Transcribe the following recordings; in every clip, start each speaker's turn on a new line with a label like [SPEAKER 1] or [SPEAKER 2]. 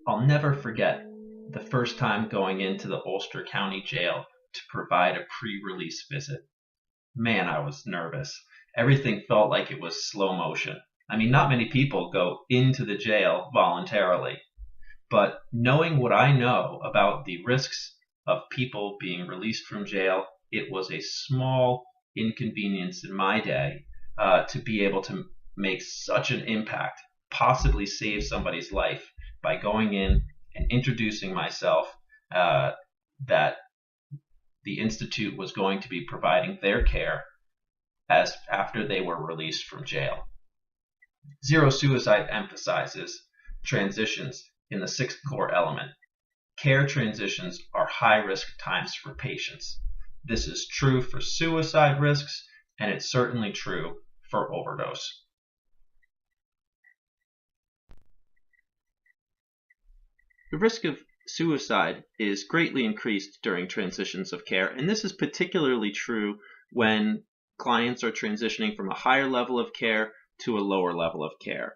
[SPEAKER 1] I'll never forget the first time going into the Ulster County Jail to provide a pre-release visit. Man, I was nervous. Everything felt like it was slow motion. I mean, not many people go into the jail voluntarily, but knowing what I know about the risks of people being released from jail, it was a small inconvenience in my day to be able to make such an impact, possibly save somebody's life by going in and introducing myself, that the Institute was going to be providing their care as after they were released from jail. Zero Suicide emphasizes transitions in the sixth core element. Care transitions are high-risk times for patients. This is true for suicide risks, and it's certainly true for overdose. The risk of suicide is greatly increased during transitions of care, and this is particularly true when clients are transitioning from a higher level of care to a lower level of care,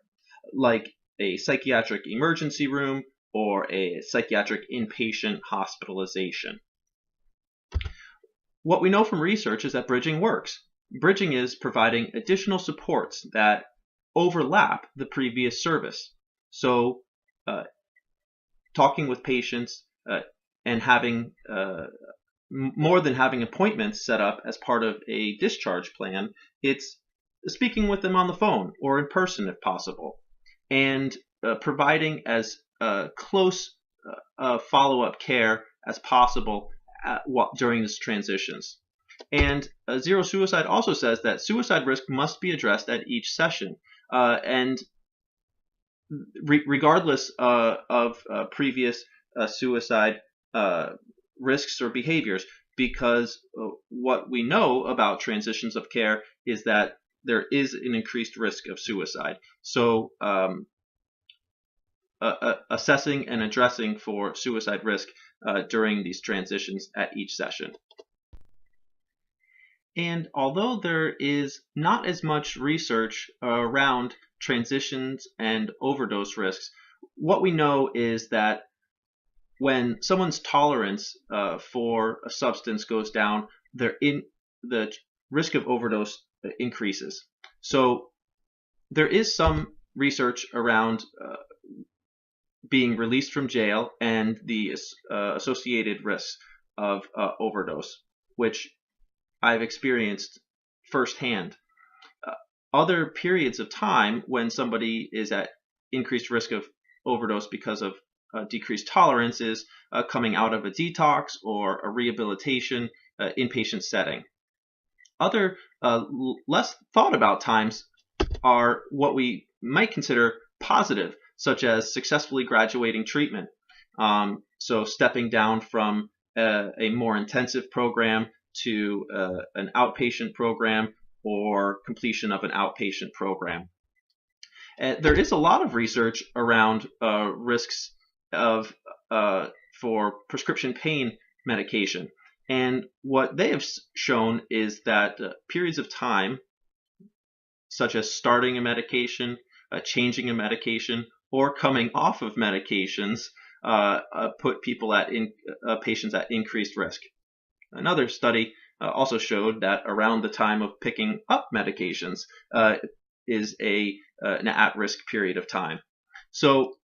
[SPEAKER 1] like a psychiatric emergency room or a psychiatric inpatient hospitalization. What we know from research is that bridging works. Bridging is providing additional supports that overlap the previous service. So talking with patients and having more than having appointments set up as part of a discharge plan, it's speaking with them on the phone or in person if possible, and providing as close follow-up care as possible during these transitions. And Zero Suicide also says that suicide risk must be addressed at each session, and regardless of previous suicide risks or behaviors, because what we know about transitions of care is that there is an increased risk of suicide. So assessing and addressing for suicide risk during these transitions at each session. And although there is not as much research around transitions and overdose risks, what we know is that when someone's tolerance for a substance goes down, the risk of overdose increases. So there is some research around being released from jail and the associated risks of overdose, which I've experienced firsthand. Other periods of time when somebody is at increased risk of overdose because of decreased tolerance is coming out of a detox or a rehabilitation inpatient setting. Other less thought about times are what we might consider positive, such as successfully graduating treatment. So stepping down from a more intensive program to an outpatient program or completion of an outpatient program. There is a lot of research around risks of for prescription pain medication, and what they have shown is that periods of time, such as starting a medication, changing a medication, or coming off of medications, put people patients at increased risk. Another study also showed that around the time of picking up medications is an at-risk period of time. So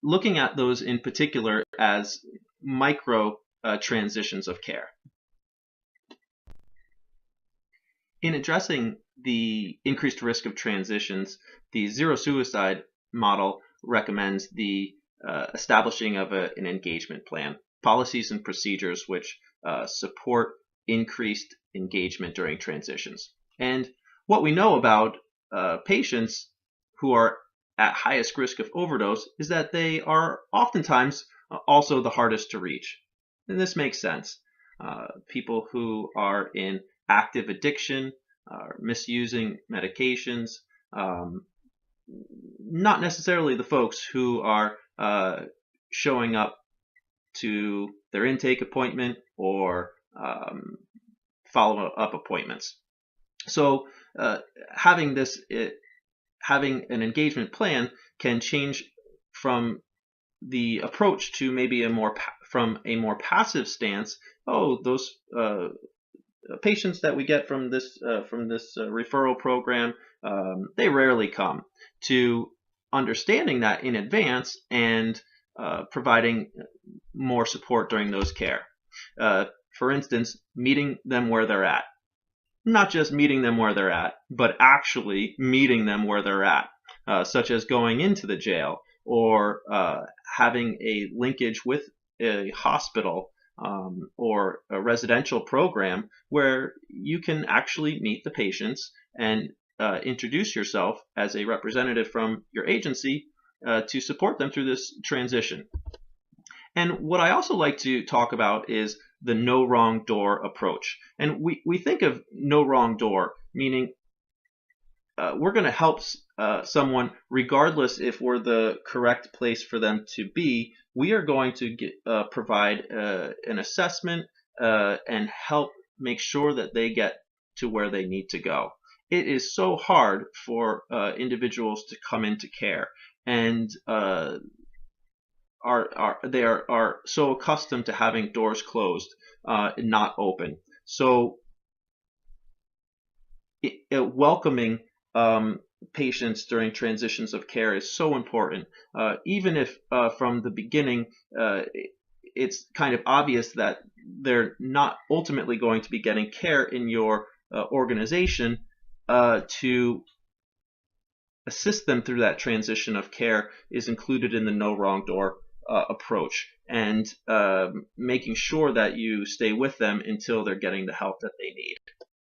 [SPEAKER 1] looking at those in particular as micro transitions of care. In addressing the increased risk of transitions, the Zero Suicide model recommends the establishing of an engagement plan, policies and procedures which support increased engagement during transitions. And what we know about patients who are at highest risk of overdose is that they are oftentimes also the hardest to reach. And this makes sense. People who are in active addiction, misusing medications, not necessarily the folks who are showing up to their intake appointment or follow-up appointments. So having an engagement plan can change from the approach to maybe from a more passive stance. Oh, those patients that we get from this referral program, they rarely come, to understanding that in advance and providing more support during those care. For instance, meeting them where they're at. Not just meeting them where they're at, but actually meeting them where they're at, such as going into the jail or having a linkage with a hospital or a residential program where you can actually meet the patients and introduce yourself as a representative from your agency to support them through this transition. And what I also like to talk about is the no wrong door approach. And we think of no wrong door, meaning we're going to help someone regardless if we're the correct place for them to be. We are going to provide an assessment and help make sure that they get to where they need to go. It is so hard for individuals to come into care, and they are so accustomed to having doors closed and not open. So welcoming patients during transitions of care is so important. Even if from the beginning it's kind of obvious that they're not ultimately going to be getting care in your organization, to assist them through that transition of care is included in the no wrong door approach, and making sure that you stay with them until they're getting the help that they need.